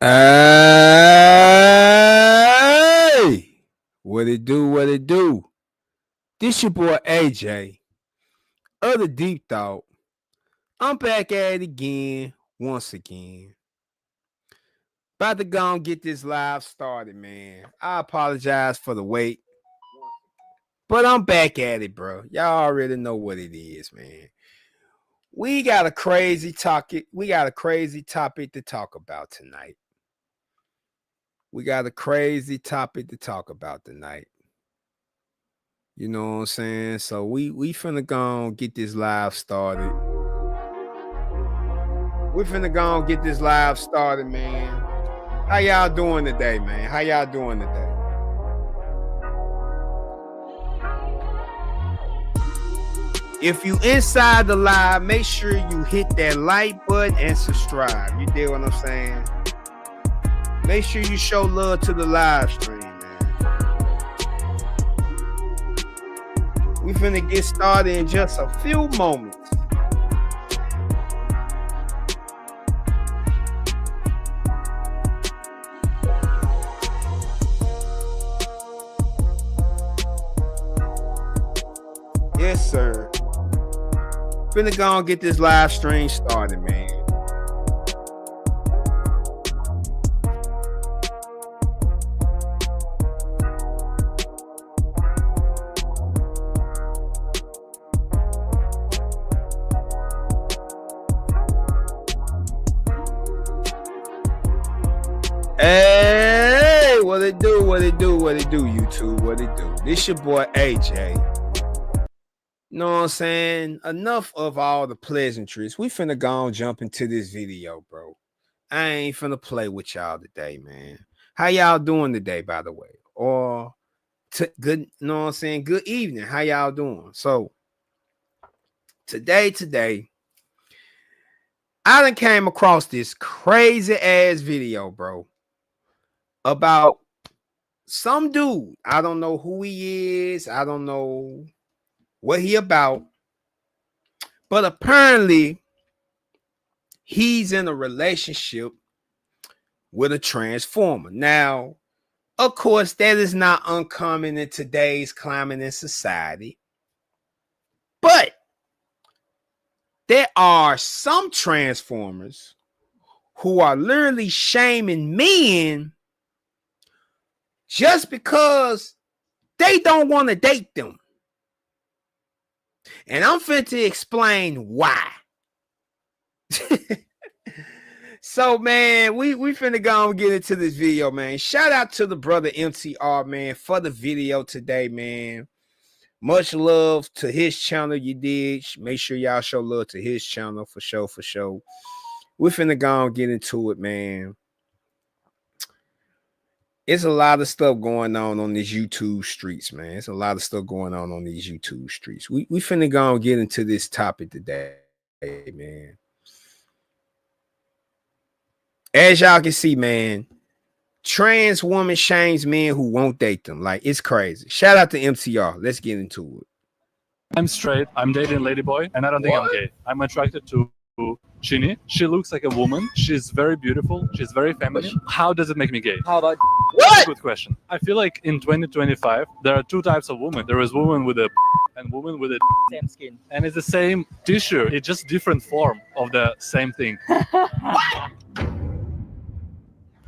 Hey, what it do? What it do? This your boy AJ, other deep thought. I'm back at it again, once again. About to go and get this live started, man. I apologize for the wait, but I'm back at it, bro. Y'all already know what it is, man. We got a crazy topic. We got a crazy topic to talk about tonight. We got a crazy topic to talk about tonight. You know what I'm saying? So we finna go and get this live started. We finna go and get this live started, man. How y'all doing today, man? How y'all doing today? If you inside the live, make sure you hit that like button and subscribe. You dig what I'm saying? Make sure you show love to the live stream, man. We finna get started in just a few moments. Yes, sir. Finna go and get this live stream started, man. Hey, what it do, YouTube, what it do? This your boy AJ. You know what I'm saying? Enough of all the pleasantries. We finna go and jump into this video, bro. I ain't finna play with y'all today, man. How y'all doing today, by the way? Or good, you know what I'm saying? Good evening. How y'all doing? So today, I done came across this crazy ass video, bro, about some dude. I don't know who he is. I don't know what he about. But apparently, he's in a relationship with a transformer. Now, of course, that is not uncommon in today's climate and society. But there are some transformers who are literally shaming men just because they don't want to date them. And I'm finna explain why. So, man, we finna go and get into this video, man. Shout out to the brother MTR, man, for the video today, man. Much love to his channel. You did. Make sure y'all show love to his channel for sure. We finna go and get into it, man. It's a lot of stuff going on these YouTube streets, man. It's a lot of stuff going on these YouTube streets. We finna go and get into this topic today, man. As y'all can see, man, trans woman shames men who won't date them. Like, it's crazy. Shout out to MCR. Let's get into it. I'm straight. I'm dating Ladyboy, and I don't think I'm gay. I'm attracted to Chini. She looks like a woman. She's very beautiful. She's very feminine. How does it make me gay? How about What? Good question. I feel like in 2025, there are two types of women. There is women with a and women with a same skin? and it's the same tissue. It's just different form of the same thing.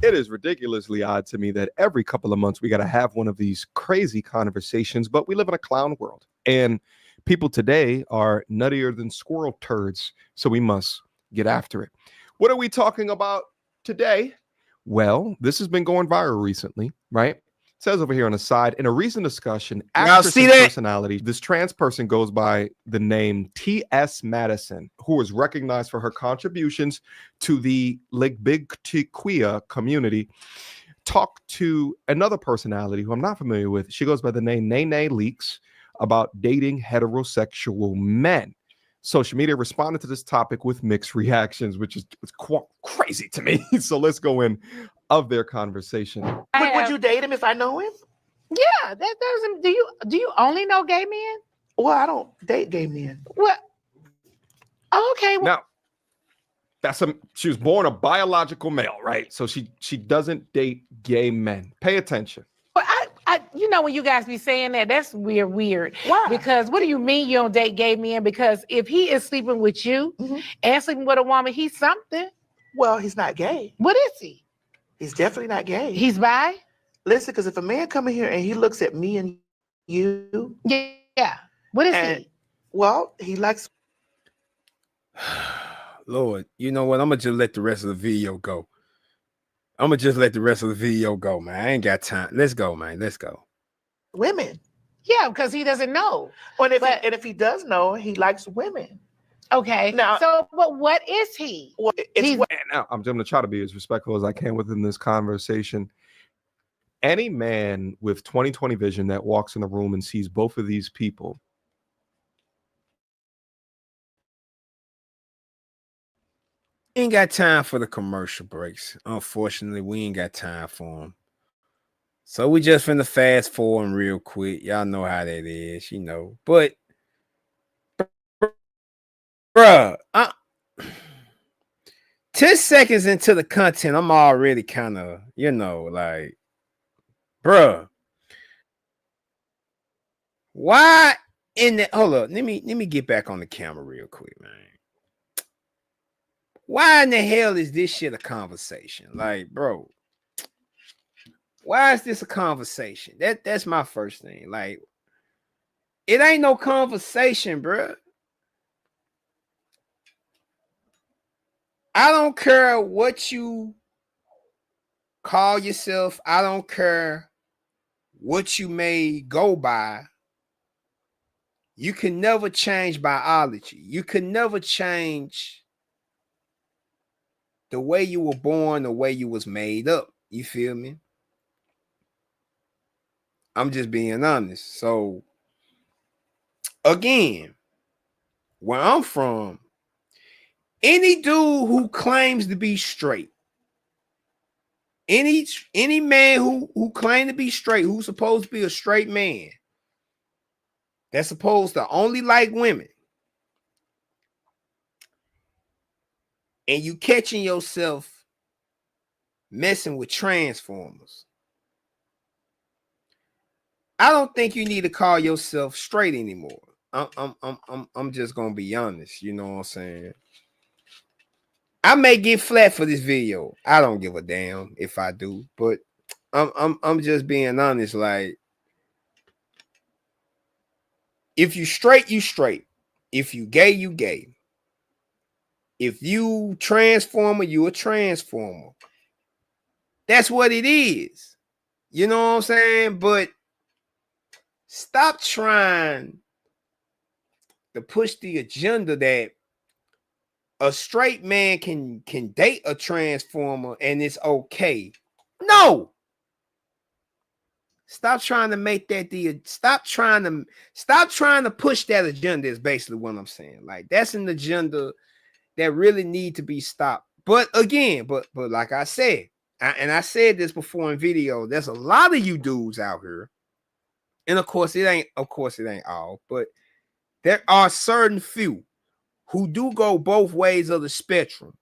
It is ridiculously odd to me that every couple of months we got to have one of these crazy conversations, but we live in a clown world. And people today are nuttier than squirrel turds, so we must get after it. What are we talking about today? Well, this has been going viral recently, right? It says over here on the side, in a recent discussion, actress and personality, this trans person goes by the name T.S. Madison, who is recognized for her contributions to the LGBTQIA community, talked to another personality who I'm not familiar with. She goes by the name Nene Leaks about dating heterosexual men. Social media responded to this topic with mixed reactions, which is quite crazy to me. So let's go in of their conversation. Would you date him if I know him? Yeah, that doesn't. Do you only know gay men? Well, I don't date gay men. Well, okay. Well, Now, She was born a biological male, right? So she doesn't date gay men. Pay attention. But you know, when you guys be saying that, that's weird. Why? Because what do you mean you don't date gay men? Because if he is sleeping with you and sleeping with a woman, he's something. Well, he's not gay. What is he? He's definitely not gay. He's bi? Listen, because if a man come in here and he looks at me and you, Yeah. What is he? Well, he likes. Lord, you know what? I'm gonna just let the rest of the video go. I'm gonna just let the rest of the video go, man. I ain't got time. Let's go, man. Let's go. Women. Yeah, because he doesn't know. And if he does know, he likes women. Okay. Now, but what is he? Well, now I'm going to try to be as respectful as I can within this conversation. Any man with 20/20 vision that walks in the room and sees both of these people Ain't got time for the commercial breaks. Unfortunately, we ain't got time for them. So we just finna fast forward real quick. Y'all know how that is, you know. But, bruh, 10 seconds into the content, I'm already kind of, you know, like, bruh, why in the, hold up, let me get back on the camera real quick, man. Why in the hell is this shit a conversation? Like, bro, why is this a conversation? That's my first thing. Like, it ain't no conversation, bro. I don't care what you call yourself. I don't care what you may go by. You can never change biology. You can never change the way you were born, the way you was made up. You feel me? I'm just being honest. So, again, where I'm from, any dude who claims to be straight, any man who claims to be straight, who's supposed to be a straight man, that's supposed to only like women, and you catching yourself messing with transformers, I don't think you need to call yourself straight anymore. I'm just gonna be honest. You know what I'm saying? I may get flat for this video. I don't give a damn if I do, but I'm just being honest. Like, if you straight, you straight. If you gay, you gay. If you transformer, you a transformer. That's what it is. You know what I'm saying? But stop trying to push the agenda that a straight man can date a transformer and it's okay. No. Stop trying to make that stop trying to push that agenda is basically what I'm saying. Like, that's an agenda that really need to be stopped. But again, but like I said, I said this before in video, there's a lot of you dudes out here. And of course it ain't all, but there are certain few who do go both ways of the spectrum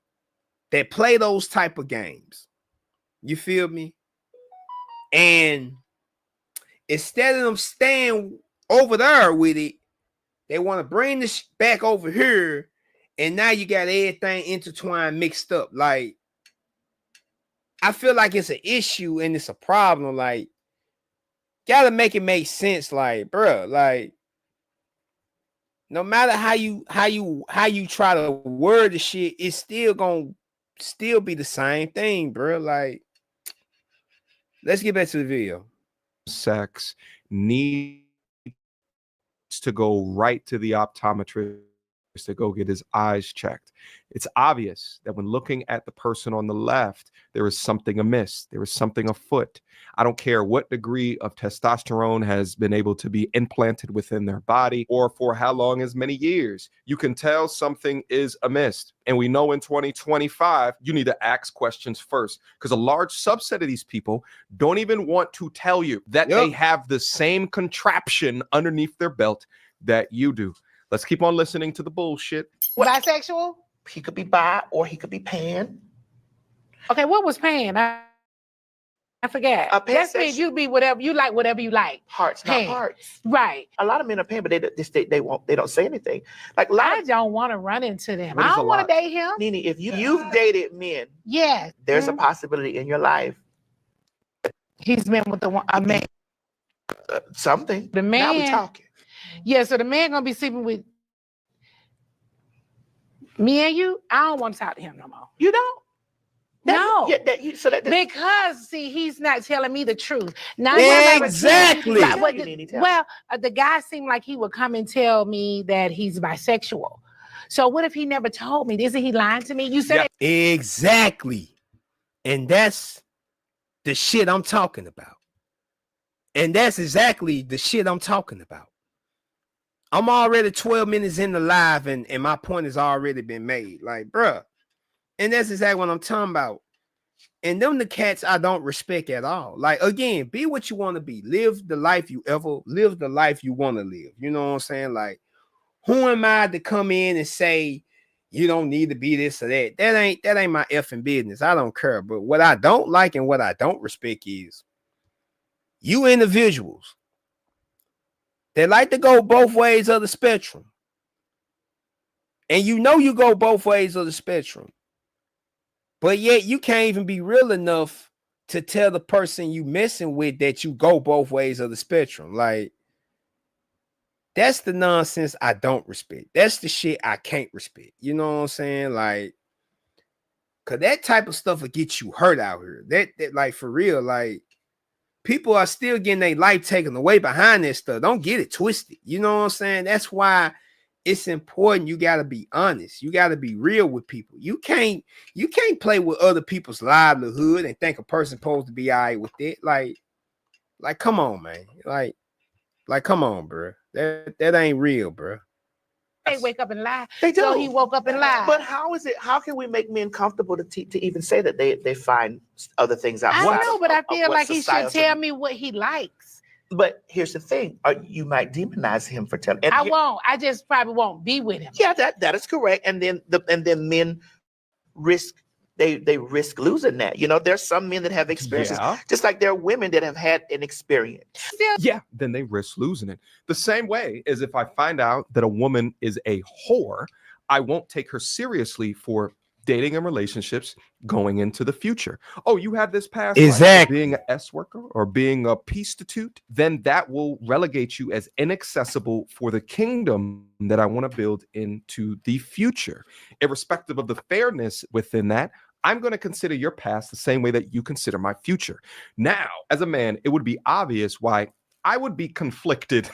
that play those type of games. You feel me? And instead of them staying over there with it, they want to bring this back over here, and now you got everything intertwined, mixed up. Like, I feel like it's an issue and it's a problem. Like, gotta make it make sense. Like, bro, like, no matter how you try to word the shit, it's still gonna be the same thing, bro. Like, let's get back to the video. Sex needs to go right to the optometrist to go get his eyes checked. It's obvious that when looking at the person on the left, there is something amiss. There is something afoot. I don't care what degree of testosterone has been able to be implanted within their body or for how long as many years. You can tell something is amiss. And we know in 2025, you need to ask questions first, because a large subset of these people don't even want to tell you that they have the same contraption underneath their belt that you do. Let's keep on listening to the bullshit. Bisexual? He could be bi or he could be pan. Okay, what was pan? I forgot. That's mean pansexual. you be whatever you like. Parts, Pan. not parts. Right. A lot of men are pan, but they won't. They don't say anything. Like a lot I of don't want to run into them. What I is a don't want lot? to date him. Nene, if you've dated men, Yeah. there's a possibility in your life. He's been with a man. Something. The Now we man. talking. Yeah, so the man gonna be sleeping with me and you. I don't want to talk to him no more. You don't. No. Because see, he's not telling me the truth. Now, Exactly. The guy seemed like he would come and tell me that he's bisexual. So what if he never told me? Isn't he lying to me? You said exactly. And that's the shit I'm talking about. And that's exactly the shit I'm talking about. I'm already 12 minutes in the live and my point has already been made. Like, bruh. And that's exactly what I'm talking about. And them the cats I don't respect at all. Like, again, be what you want to be. Live the life you want to live. You know what I'm saying? Like, who am I to come in and say you don't need to be this or that? That ain't my effing business. I don't care. But what I don't like and what I don't respect is you individuals that like to go both ways of the spectrum. And you know you go both ways of the spectrum. But yet you can't even be real enough to tell the person you messing with that you go both ways of the spectrum. Like, that's the nonsense I don't respect. That's the shit I can't respect. You know what I'm saying? Like, cause that type of stuff will get you hurt out here. That like for real, like people are still getting their life taken away behind that stuff. Don't get it twisted. You know what I'm saying? That's why it's important. You got to be honest. You got to be real with people. You can't play with other people's livelihood and think a person supposed to be all right with it. Like, come on, man. Like, come on, bro. That ain't real, bro. They wake up and lie. They do. So he woke up and lied. But how is it? How can we make men comfortable to even say that they find other things outside? I know, but I of feel what like he should society- tell me what he likes. But here's the thing: you might demonize him for telling. I won't. I just probably won't be with him. Yeah, that is correct. And then men risk. They risk losing that. You know, there's some men that have experiences, just like there are women that have had an experience. Yeah, then they risk losing it. The same way as if I find out that a woman is a whore, I won't take her seriously for dating and relationships going into the future. Oh, you have this past life of being an S worker or being a prostitute, then that will relegate you as inaccessible for the kingdom that I want to build into the future. Irrespective of the fairness within that, I'm going to consider your past the same way that you consider my future. Now, as a man, it would be obvious why I would be conflicted,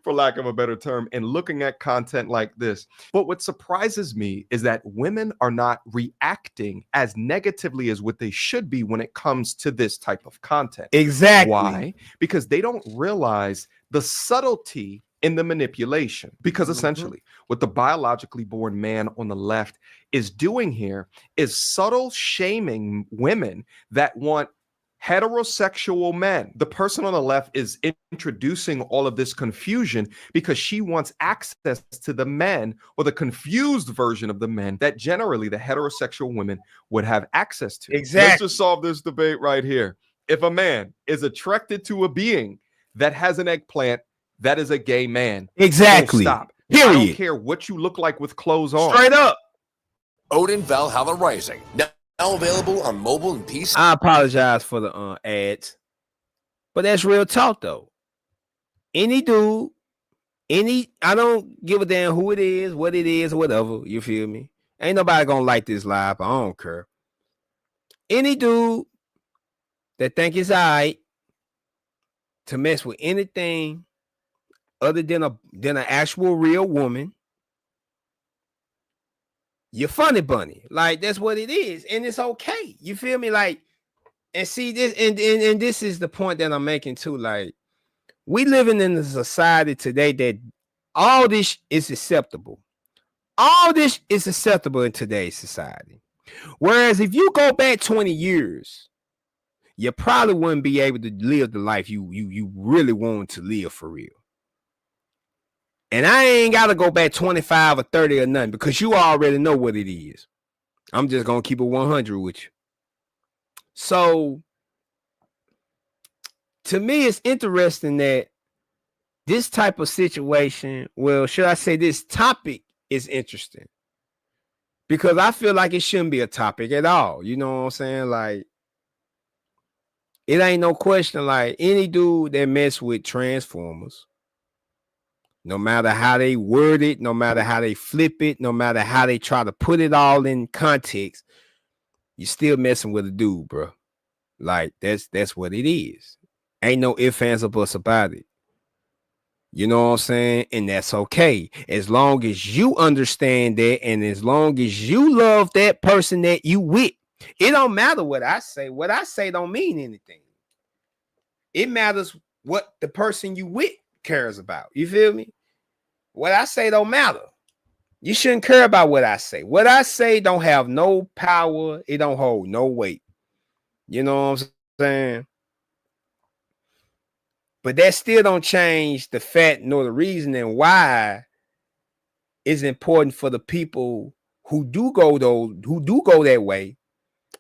for lack of a better term, in looking at content like this. But what surprises me is that women are not reacting as negatively as what they should be when it comes to this type of content. Exactly. Why? Because they don't realize the subtlety in the manipulation. Because essentially, what the biologically born man on the left is doing here is subtle shaming women that want heterosexual men. The person on the left is introducing all of this confusion because she wants access to the men, or the confused version of the men that generally the heterosexual women would have access to. Exactly. Let's just solve this debate right here. If a man is attracted to a being that has an eggplant, that is a gay man. Exactly. Don't stop. Period. I don't care what you look like with clothes on. Straight up. Odin Valhalla Rising. Now available on mobile and PC. I apologize for the ads, but that's real talk though. Any dude, I don't give a damn who it is, what it is, whatever. You feel me? Ain't nobody gonna like this live. I don't care. Any dude that think it's alright to mess with anything other than an actual real woman, you're funny bunny. Like, that's what it is. And it's okay. You feel me? Like, and see this, and this is the point that I'm making too. Like, we living in a society today that all this is acceptable. All this is acceptable in today's society. Whereas if you go back 20 years, you probably wouldn't be able to live the life you really wanted to live for real. And I ain't got to go back 25 or 30 or nothing because you already know what it is. I'm just going to keep it 100 with you. So, to me, it's interesting that this type of situation, well, should I say this topic is interesting because I feel like it shouldn't be a topic at all. You know what I'm saying? Like, it ain't no question. Like, any dude that mess with Transformers, no matter how they word it, no matter how they flip it, no matter how they try to put it all in context, you still messing with a dude, bro. Like, that's what it is. Ain't no ifs, ands, or buts about it. You know what I'm saying? And that's okay. As long as you understand that and as long as you love that person that you with, it don't matter what I say. What I say don't mean anything. It matters what the person you with cares about. You feel me? What I say don't matter. You shouldn't care about what I say. What I say don't have no power. It don't hold no weight. You know what I'm saying? But that still don't change the fact nor the reasoning why it's important for the people who do go that way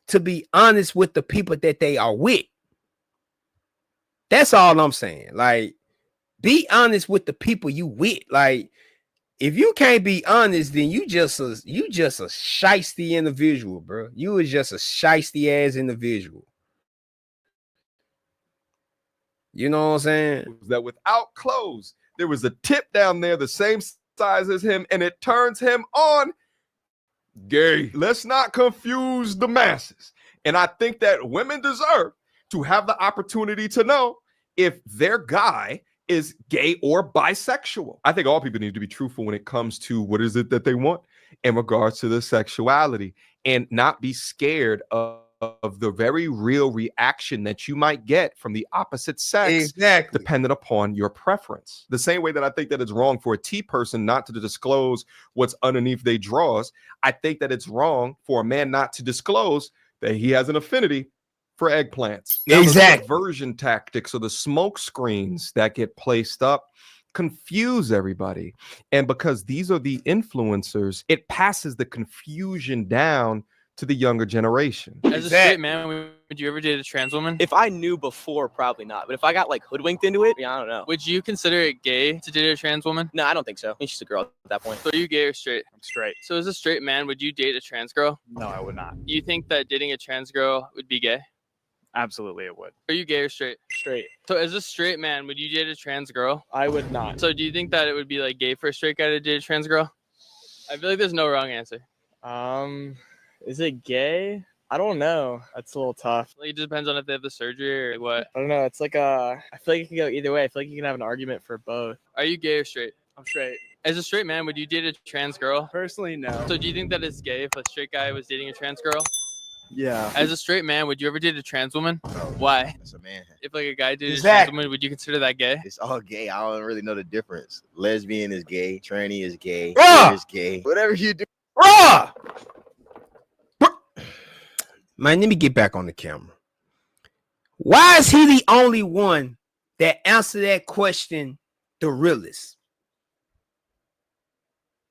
to be honest with the people that they are with. That's all I'm saying. Like, be honest with the people you with. Like, if you can't be honest, then you just a shiesty individual, bro. You is just a shiesty ass individual. You know what I'm saying? That without clothes, there was a tip down there the same size as him, and it turns him on gay. Let's not confuse the masses. And I think that women deserve to have the opportunity to know if their guy is gay or bisexual. I think all people need to be truthful when it comes to what is it that they want in regards to the sexuality and not be scared of the very real reaction that you might get from the opposite sex, dependent upon your preference. The same way that I think that it's wrong for a T person not to disclose what's underneath their drawers, I think that it's wrong for a man not to disclose that he has an affinity for eggplants. Now, the diversion tactics or the smoke screens that get placed up confuse everybody. And because these are the influencers, it passes the confusion down to the younger generation. As a straight man, would you ever date a trans woman? If I knew before, probably not. But if I got like hoodwinked into it, yeah, I don't know. Would you consider it gay to date a trans woman? No, I don't think so. I think she's a girl at that point. So are you gay or straight? I'm straight. So as a straight man, would you date a trans girl? No, I would not. You think that dating a trans girl would be gay? Absolutely, it would. Are you gay or straight? Straight. So as a straight man, would you date a trans girl? I would not. So do you think that it would be like gay for a straight guy to date a trans girl? I feel like there's no wrong answer. Is it gay? I don't know. That's a little tough. Like, it just depends on if they have the surgery or like what. I don't know. It's like I feel like it can go either way. I feel like you can have an argument for both. Are you gay or straight? I'm straight. As a straight man, would you date a trans girl? Personally, no. So do you think that it's gay if a straight guy was dating a trans girl? Yeah. As a straight man, would you ever date a trans woman? No. Why? That's a man. If like a guy dated a trans woman, would you consider that gay? It's all gay. I don't really know the difference. Lesbian is gay. Tranny is gay. Queer is gay. Whatever you do. Man, let me get back on the camera. Why is he the only one that answered that question the realest?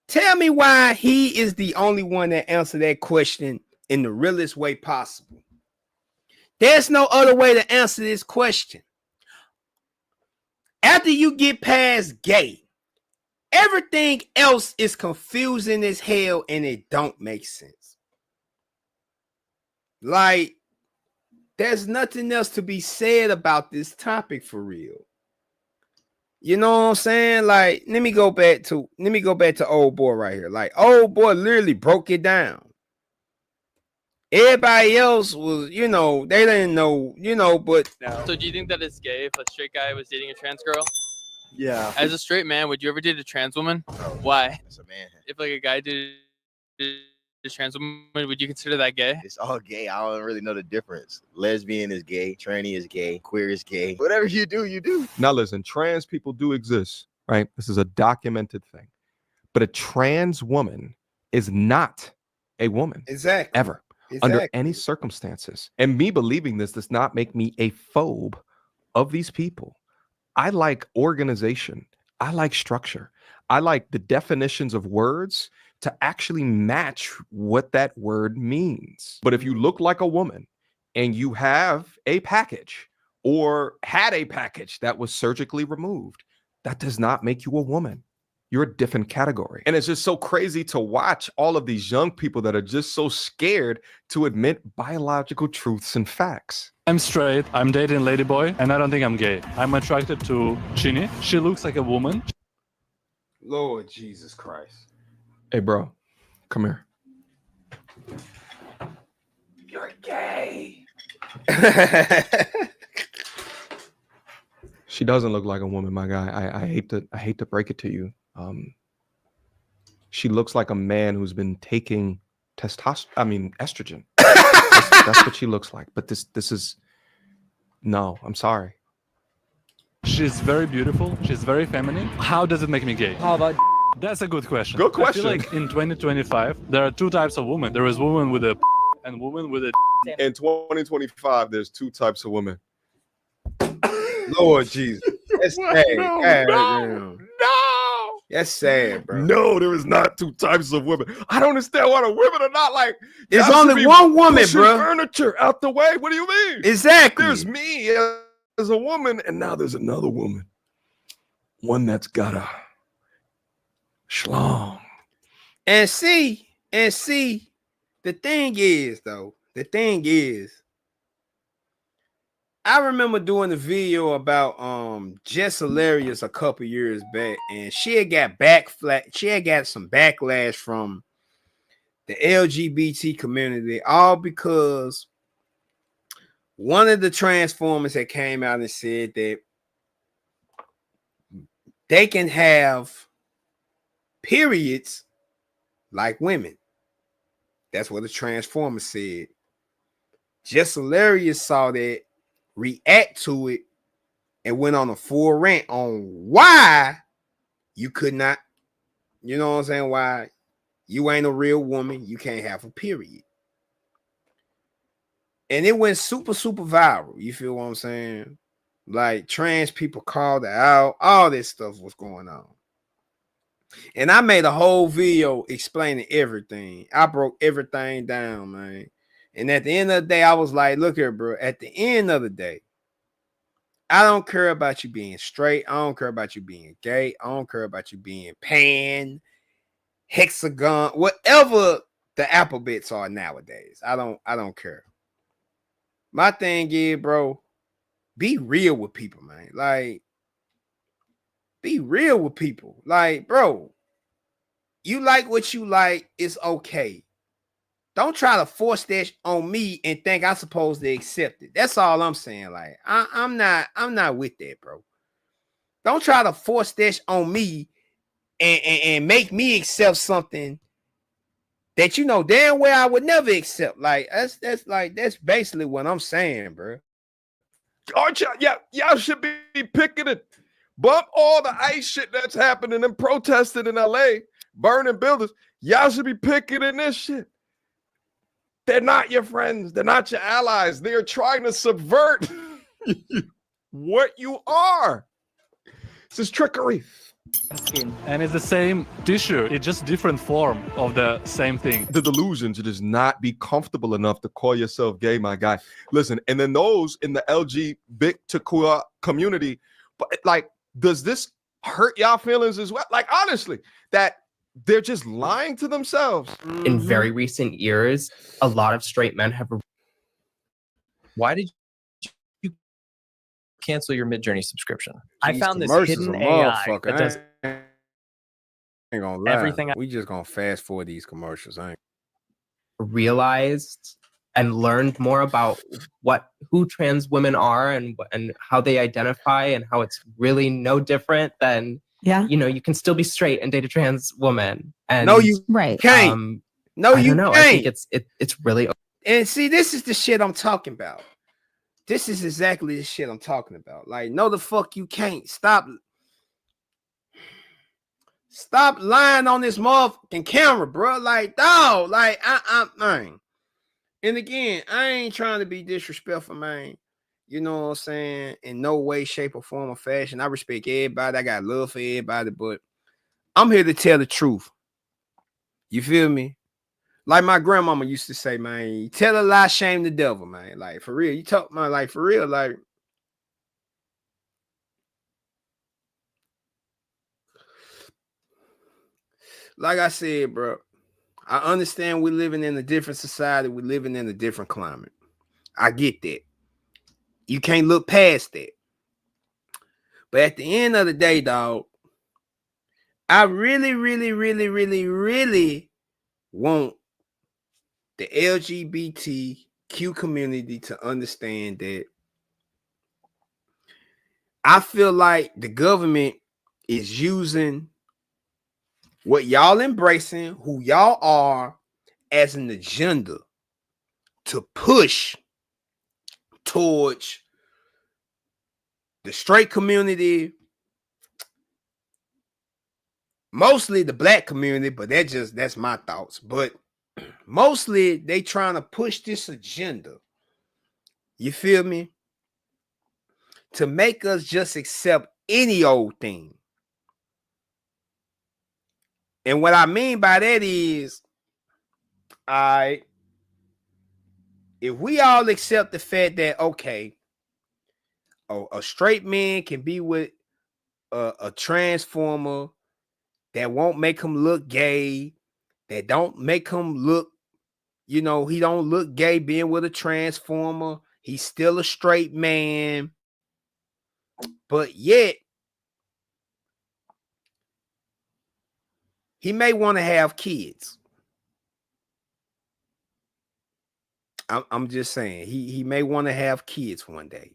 Tell me why he is the only one that answered that question in the realest way possible. There's no other way to answer this question. After you get past gay, everything else is confusing as hell and it don't make sense. Like, there's nothing else to be said about this topic for real. You know what I'm saying? Like, let me go back to old boy right here. Like, old boy literally broke it down. Everybody else was, they didn't know, but No. So do you think that it's gay if a straight guy was dating a trans girl? Yeah. As a straight man, would you ever date a trans woman? No. Why? That's a man. If like a guy dated a trans woman, would you consider that gay? It's all gay. I don't really know the difference. Lesbian is gay. Tranny is gay. Queer is gay. Whatever you do, you do. Now listen, trans people do exist, right? This is a documented thing. But a trans woman is not a woman. exactly. Ever. Under any circumstances. And me believing this does not make me a phobe of these people. I like organization. I like structure. I like the definitions of words to actually match what that word means. But if you look like a woman and you have a package or had a package that was surgically removed, that does not make you a woman. You're a different category. And it's just so crazy to watch all of these young people that are just so scared to admit biological truths and facts. I'm straight, I'm dating Ladyboy, and I don't think I'm gay. I'm attracted to Chini. She looks like a woman. Lord Jesus Christ. Hey, bro, come here. You're gay. She doesn't look like a woman, my guy. I hate to break it to you. She looks like a man who's been taking estrogen. That's what she looks like. But this is no, I'm sorry. She's very beautiful. She's very feminine. How does it make me gay? How about? That's a good question. Good question. I feel like in 2025, there are two types of women. There is women with a and women with a. In 2025, there's two types of women. Lord Jesus. That's sad. No. That's sad, bro. No, there is not two types of women. I don't understand why the women are not like. There's only one woman, bro. Furniture out the way. What do you mean? Exactly. There's me as a woman, and now there's another woman. One that's got a schlong. And see, the thing is, I remember doing a video about Jess Hilarious a couple years back, and she had got some backlash from the LGBT community, all because one of the Transformers that came out and said that they can have periods like women. That's what the Transformer said. Jess Hilarious saw that, react to it, and went on a full rant on why you could not, you know what I'm saying, why you ain't a real woman, you can't have a period. And it went super viral. You feel what I'm saying? Like trans people called it out, all this stuff was going on. And I made a whole video explaining everything. I broke everything down, man. And at the end of the day, I was like, look here, bro. At the end of the day, I don't care about you being straight. I don't care about you being gay. I don't care about you being pan, hexagon, whatever the alphabets are nowadays. I don't care. My thing is, bro, be real with people, man. Like, be real with people. Like, bro, you like what you like, it's okay. Don't try to force that on me and think I'm supposed to accept it. That's all I'm saying. Like, I'm not with that, bro. Don't try to force that on me and make me accept something that you know damn well I would never accept. Like, that's basically what I'm saying, bro. Aren't y'all should be picking it. Bump all the ICE shit that's happening and protesting in LA, burning buildings. Y'all should be picking in this shit. They're not your friends. They're not your allies. They're trying to subvert what you are. This is trickery. And it's the same tissue. It's just different form of the same thing. The delusion to just not be comfortable enough to call yourself gay, my guy. Listen, and then those in the LGBTQ community, but like, does this hurt y'all feelings as well? Like, honestly, that they're just lying to themselves. In very recent years, a lot of straight men have. Why did you cancel your Midjourney subscription? I found this hidden AI that does ain't gonna lie. everything. We just gonna fast forward these commercials. I ain't. Realized and learned more about who trans women are and how they identify, and how it's really no different than, you know, you can still be straight and date a trans woman. And no, you can't. No, you can't. I think it's really. And see, this is the shit I'm talking about. This is exactly the shit I'm talking about. Like, no, the fuck you can't. Stop lying on this motherfucking camera, bro. Like, dog. Like, man. And again, I ain't trying to be disrespectful, man. You know what I'm saying? In no way, shape, or form or fashion. I respect everybody. I got love for everybody, but I'm here to tell the truth. You feel me? Like my grandmama used to say, man, you tell a lie, shame the devil, man. Like for real. You talk, man, like for real, like I said, bro, I understand we're living in a different society. We're living in a different climate. I get that. You can't look past that. But at the end of the day, dog, I really, really, really, really, really want the LGBTQ community to understand that I feel like the government is using what y'all embracing, who y'all are, as an agenda to push towards the straight community, mostly the black community, but that's my thoughts. But mostly they trying to push this agenda. You feel me? To make us just accept any old thing. And what I mean by that is, if we all accept the fact that, okay, a straight man can be with a transformer that won't make him look gay, that don't make him look, he don't look gay being with a transformer. He's still a straight man. But yet, he may want to have kids. I'm just saying, he may want to have kids one day.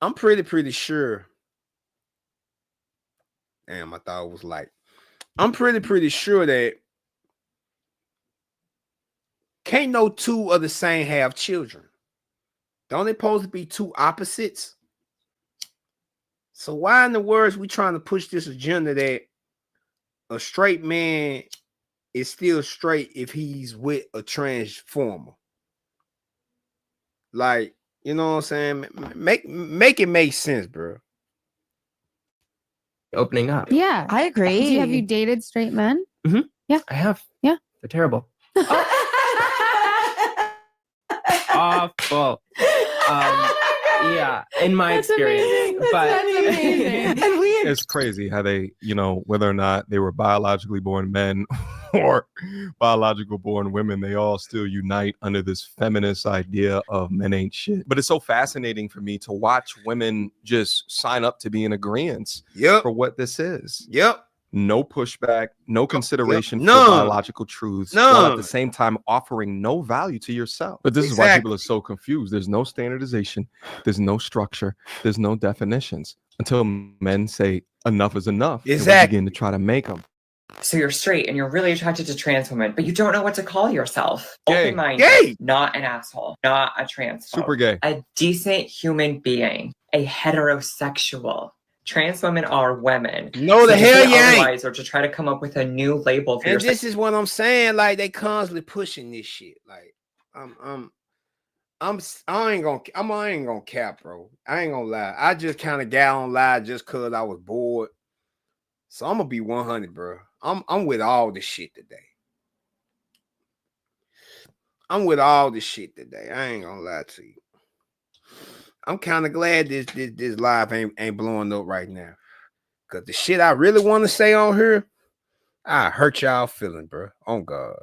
I'm pretty sure. Damn, I thought it was like, I'm pretty sure that can't no two of the same have children. Don't they supposed to be two opposites? So why in the world we trying to push this agenda that a straight man is still straight if he's with a transformer? Like, you know what I'm saying? Make it make sense, bro. Opening up. Yeah, I agree. Have you dated straight men? Mm-hmm. Yeah, I have. Yeah, they're terrible. Awful. Yeah, in my experience. But it's crazy how they, whether or not they were biologically born men or biological born women, they all still unite under this feminist idea of men ain't shit. But it's so fascinating for me to watch women just sign up to be in agreement for what this is. No pushback, no consideration for biological truths, while at the same time offering no value to yourself. But this is why people are so confused. There's no standardization, there's no structure, there's no definitions until men say enough is enough. And we begin to try to make them. So you're straight and you're really attracted to trans women, but you don't know what to call yourself. Gay. Open-minded, not an asshole, not a transphobe. Super gay. A decent human being, a heterosexual. Trans women are women. No, the hell you ain't. Or to try to come up with a new label for And yourself. this is what I'm saying. Like, they constantly pushing this shit. Like, I ain't gonna cap, bro. I ain't gonna lie. I just kind of got on live just cause I was bored. So I'm gonna be 100, bro. I'm with all this shit today. I ain't gonna lie to you. I'm kind of glad this live ain't blowing up right now. Cause the shit I really want to say on here, I hurt y'all feeling, bro. On God.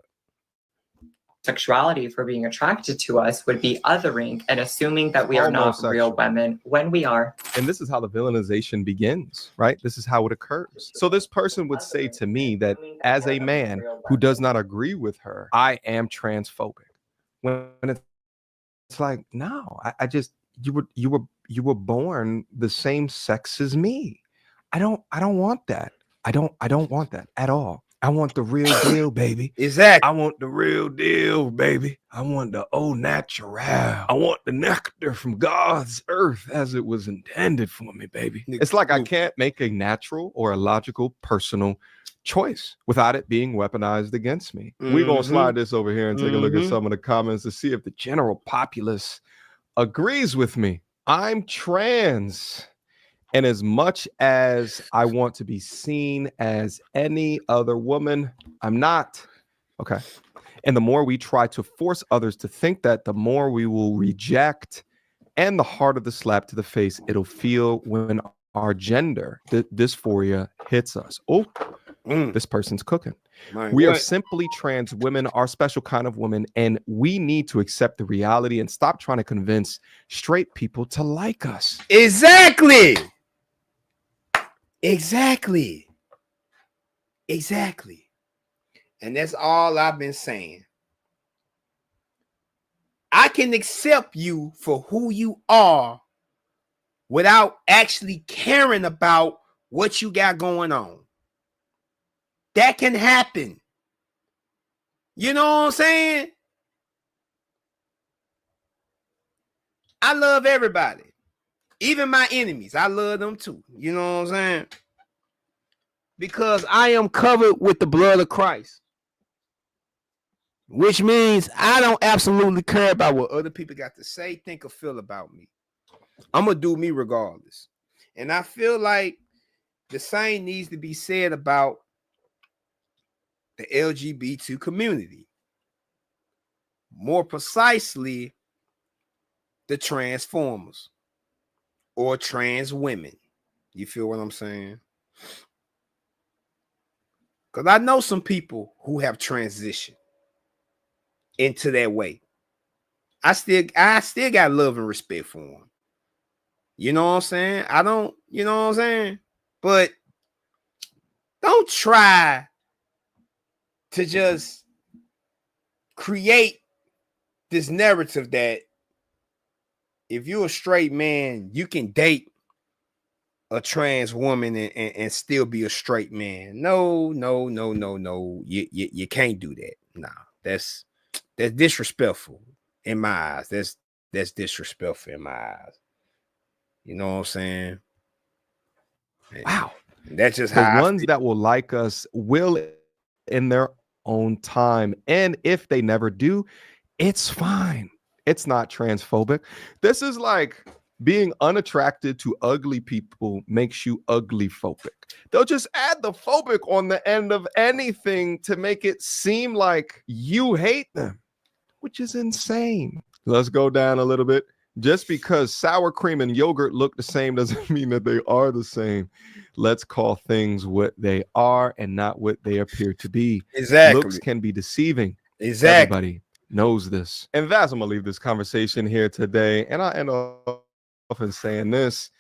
Sexuality for being attracted to us would be othering and assuming that we are not real women when we are. And this is how the villainization begins, right? This is how it occurs. So this person would say to me that as a man who does not agree with her, I am transphobic. When it's like, no, I just you were born the same sex as me. I don't want that. I don't want that at all. I want the real deal, baby. Exactly. I want the real deal, baby. I want the au natural. I want the nectar from God's earth as it was intended for me, baby. It's like I can't make a natural or a logical personal choice without it being weaponized against me. We're going to slide this over here and take a look at some of the comments to see if the general populace agrees with me. I'm trans And as much as I want to be seen as any other woman, I'm not. Okay. And the more we try to force others to think that, the more we will reject, and the harder the slap to the face it'll feel when our gender dysphoria hits us. Oh, this person's cooking. We are simply trans women, our special kind of women, and we need to accept the reality and stop trying to convince straight people to like us. Exactly. Exactly. And that's all I've been saying. I can accept you for who you are without actually caring about what you got going on. That can happen. You know what I'm saying? I love everybody. Even my enemies. I love them too. You know what I'm saying? Because I am covered with the blood of Christ. Which means I don't absolutely care about what other people got to say, think, or feel about me. I'm going to do me regardless. And I feel like the same needs to be said about the LGBT community. More precisely, the transformers or trans women. You feel what I'm saying? Because I know some people who have transitioned into that way. I still got love and respect for them. You know what I'm saying? I don't, you know what I'm saying? But don't try to just create this narrative that if you're a straight man, you can date a trans woman and still be a straight man. No. You can't do that. Nah, that's disrespectful in my eyes. That's disrespectful in my eyes. You know what I'm saying? Wow. That's just the how ones that will like us will in their own time. And if they never do, it's fine. It's not transphobic. This is like being unattracted to ugly people makes you ugly phobic. They'll just add the phobic on the end of anything to make it seem like you hate them, which is insane. Let's go down a little bit. Just because sour cream and yogurt look the same doesn't mean that they are the same. Let's call things what they are and not what they appear to be. Exactly. Looks can be deceiving. Exactly. Everybody knows this. And that's I'm gonna leave this conversation here today. And I end off in saying this.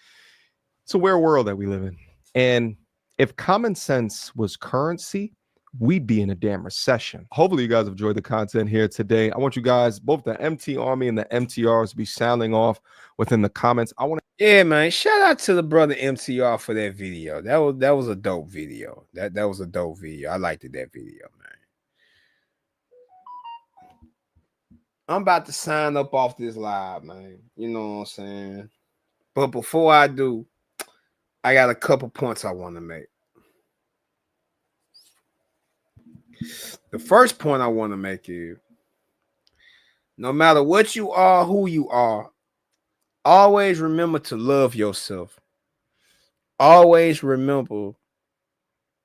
It's a weird world that we live in. And if common sense was currency, we'd be in a damn recession. Hopefully you guys have enjoyed the content here today. I want you guys, both the MT Army and the MTRs, to be sounding off within the comments. I want to man, shout out to the brother MTR for that video. That was a dope video. That was a dope video. I liked that video, man. I'm about to sign up off this live, man. You know what I'm saying? But before I do, I got a couple points I want to make. The first point I want to make is no matter what you are, who you are, always remember to love yourself. Always remember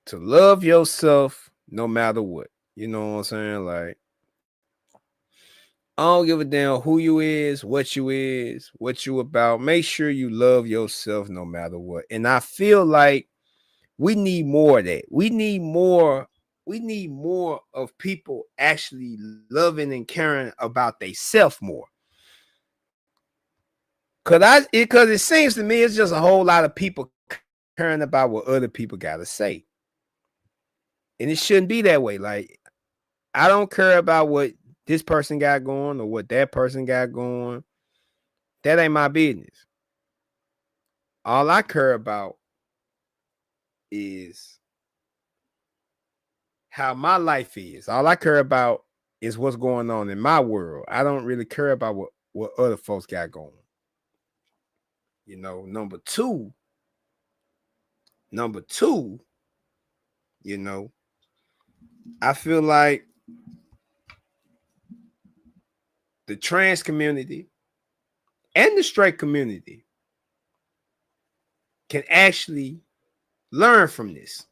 to love yourself no matter what. You know what I'm saying? Like, I don't give a damn who you is, what you about. Make sure you love yourself no matter what. And I feel like we need more of that. We need more of people actually loving and caring about themselves more. Cause it seems to me it's just a whole lot of people caring about what other people gotta say. And it shouldn't be that way. Like, I don't care about what this person got going or what that person got going. That ain't my business. All I care about is how my life is. All I care about is what's going on in my world. I don't really care about what other folks got going. You know, number two, you know, I feel like the trans community and the straight community can actually learn from this.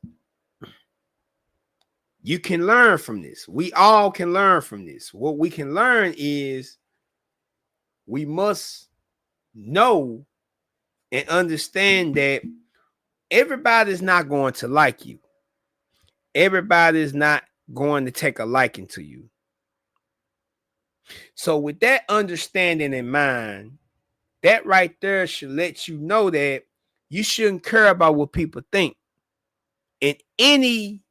You can learn from this. We all can learn from this. What we can learn is we must know and understand that everybody's not going to like you. Everybody's not going to take a liking to you. So with that understanding in mind, that right there should let you know that you shouldn't care about what people think in any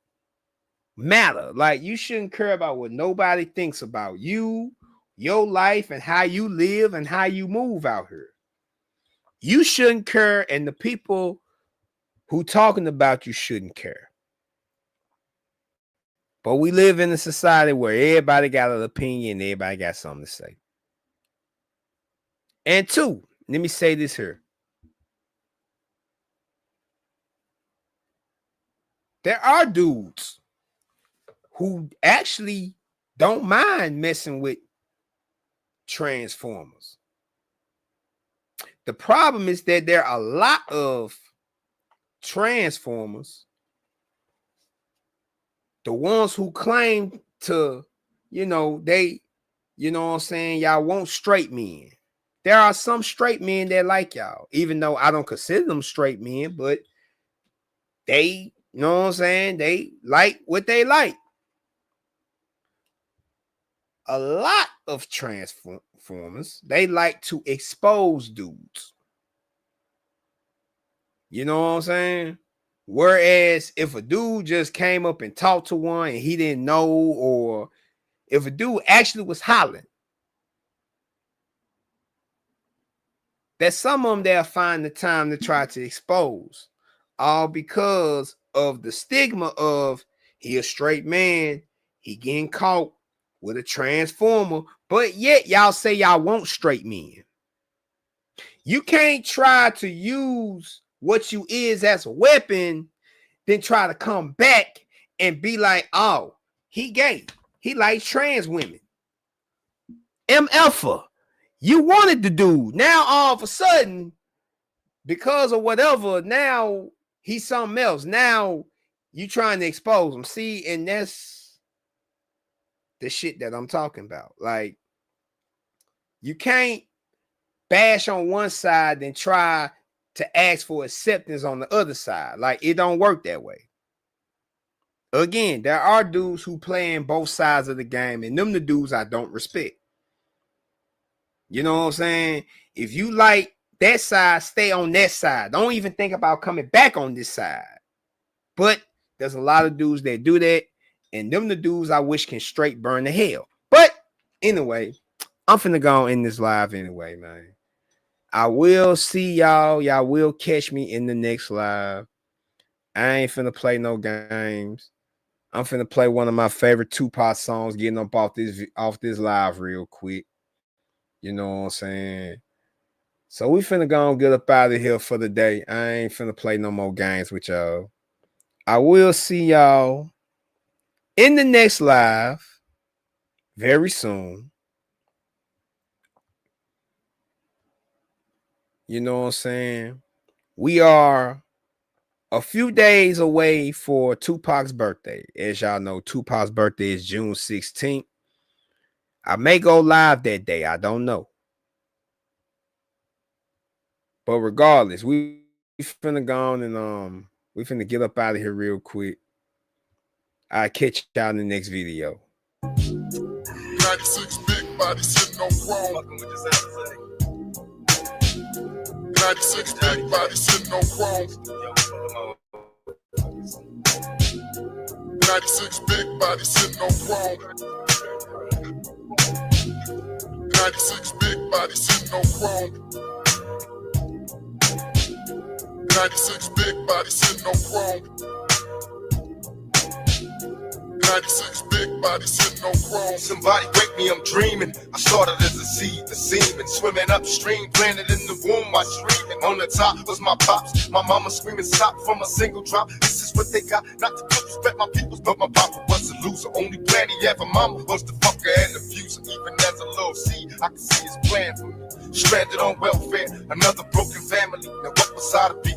matter. Like, you shouldn't care about what nobody thinks about you, your life, and how you live and how you move out here. You shouldn't care, and the people who talking about you shouldn't care. But we live in a society where everybody got an opinion and everybody got something to say. And two, let me say this here. There are dudes who actually don't mind messing with transformers. The problem is that there are a lot of transformers, the ones who claim to, they, what I'm saying, y'all want straight men. There are some straight men that like y'all, even though I don't consider them straight men, but they, you know what I'm saying, they like what they like. A lot of transformers, they like to expose dudes. You know what I'm saying? Whereas if a dude just came up and talked to one and he didn't know, or if a dude actually was hollering, that some of them, they'll find the time to try to expose, all because of the stigma of he a straight man, he getting caught with a transformer, but yet y'all say y'all want straight men. You can't try to use what you is as a weapon, then try to come back and be like, oh, he gay, he likes trans women. MFer, you wanted the dude. Now all of a sudden, because of whatever, now he's something else. Now you trying to expose him. See, and that's the shit that I'm talking about. Like, you can't bash on one side then try to ask for acceptance on the other side. Like, it don't work that way. Again, there are dudes who play in both sides of the game, and them the dudes I don't respect. You know what I'm saying? If you like that side, stay on that side. Don't even think about coming back on this side. But there's a lot of dudes that do that, and them the dudes I wish can straight burn to hell. But anyway, I'm finna go in this live anyway, man. I will see y'all. Y'all will catch me in the next live. I ain't finna play no games. I'm finna play one of my favorite Tupac songs, getting up off this live real quick. You know what I'm saying? So we finna go and get up out of here for the day. I ain't finna play no more games with y'all. I will see y'all in the next live very soon. You know what I'm saying? We are a few days away for Tupac's birthday. As y'all know, Tupac's birthday is June 16th. I may go live that day. I don't know. But regardless, we finna go on and we finna get up out of here real quick. I'll catch y'all in the next video. 96 big body sitting on chrome. 96 big body sitting on chrome. 96 big body sitting on chrome. 96 big body sitting on chrome. 96 big body sitting on chrome. 96 big body sitting on chrome. Somebody wake me, I'm dreaming. I started as a seed, the semen swimming upstream, planted in the womb, I streaming. On the top was my pops, my mama screaming stop from a single drop. This is what they got, not to disrespect my peoples, but my papa was a loser. Only plan he had for mama was the fucker and the fuser. Even as a little seed, I could see his plan for me. Stranded on welfare, another broken family. Now what was I to be?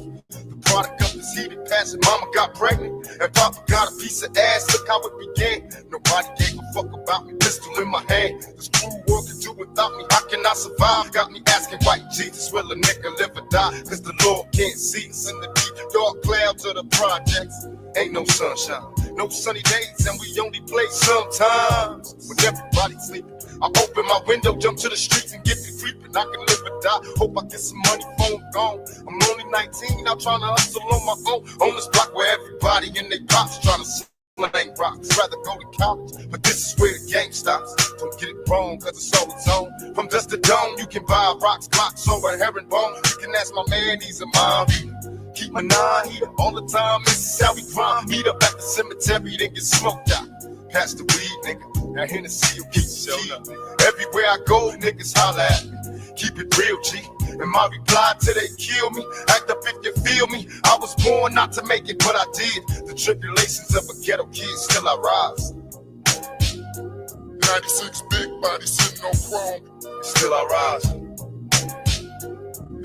not a piece of ass. Look how it began. Nobody gave a fuck about me. Pistol in my hand. This cruel world can do without me. How can I survive? Got me asking, white Jesus, will a nigga live or die? Cause the Lord can't see us in the deep dark clouds of the projects. Ain't no sunshine, no sunny days, and we only play sometimes when everybody's sleeping. I open my window, jump to the streets and get me creeping. I can live or die, hope I get some money, phone gone. I'm only 19, I'm trying to hustle on my own. On this block where everybody and they pops trying to slang rocks. Rather go to college, but this is where the game stops. Don't get it wrong, cause it's all its own. From dust to dome, you can buy rocks, blocks, or a herringbone. You can ask my man, he's a mind reader. Keep my 9 heater all the time, this is how we grind. Meet up at the cemetery, then get smoked out. Pass the weed, nigga, now Hennessy will keep the G. Everywhere I go, niggas holler at me. Keep it real, G. And my reply till they kill me, act up if you feel me. I was born not to make it, but I did. The tribulations of a ghetto kid, still I rise. 96 big body sitting on chrome. Still I rise.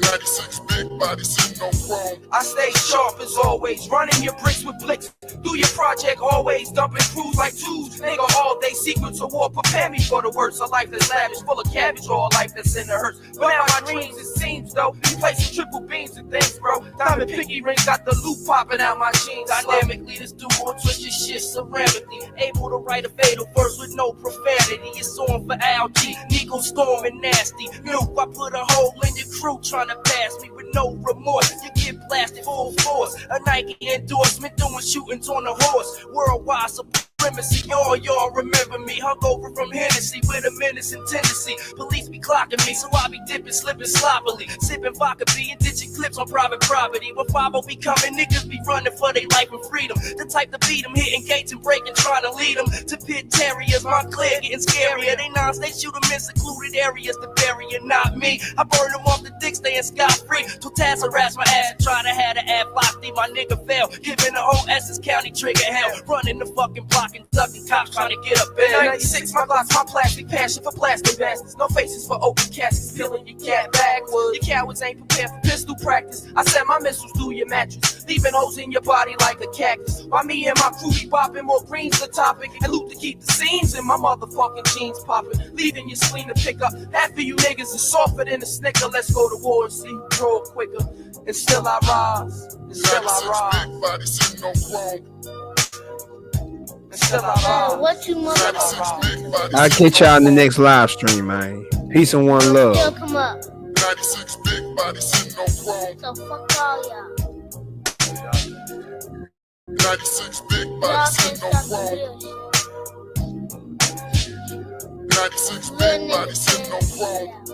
96 big body sitting on chrome. I stay sharp as always, running your bricks with blicks. Do your project always, dumping crews like twos. Nigga, all day secrets of war. Prepare me for the worst. A life that's lavish, full of cabbage, or a life that's in the hurts. But now my dreams, it seems though, you placing triple beams and things, bro. Diamond pinky rings got the loop popping out my jeans. Dynamically, this dude will twist your shit ceramically. Able to write a fatal verse with no profanity. It's on for LG, Nico Storm and Nasty. Nuke, I put a hole in your crew trying to pass me with no remorse. You get blasted full force. A Nike endorsement doing shootings on the horse. Worldwide supremacy. Y'all remember me. Hung over from Hennessy with a menacing tendency. Police be clocking me, so I be dipping, slipping sloppily. Sipping vodka, being ditching clips on private property. When 5-0 be coming, niggas be running for their life and freedom. The type to beat them, hitting gates and breaking, trying to lead them to pit terriers. My clear getting scarier. They nons, they shoot them in secluded areas to bury and not me. I burn them off the dick, staying scot-free. Till Taz harass my ass and try to have the ad floppy. My nigga fell, giving the whole Essex County trigger hell. Running the fucking block and ducking cops trying to get up in 96, my Glocks, my plastic passion for plastic bastards. No faces for open caskets, peeling your cat backwards. Your cowards ain't prepared for pistol practice. I send my missiles through your mattress, leaving holes in your body like a cactus. While me and my crew be popping more greens the topic, and loot to keep the scenes in my motherfucking jeans popping. Leaving your spleen to pick up. Half of you niggas is softer than a snicker. Let's go to war and see who grow quicker. And still I rise. And still I rise. Big body sitting on chrome. What you motherfuckers? I'll catch y'all in the next live stream, man. Peace and one love. Still come up. 96 big body sitting on chrome. So fuck all y'all. 96 big body sitting on chrome. 96 big body sitting on chrome.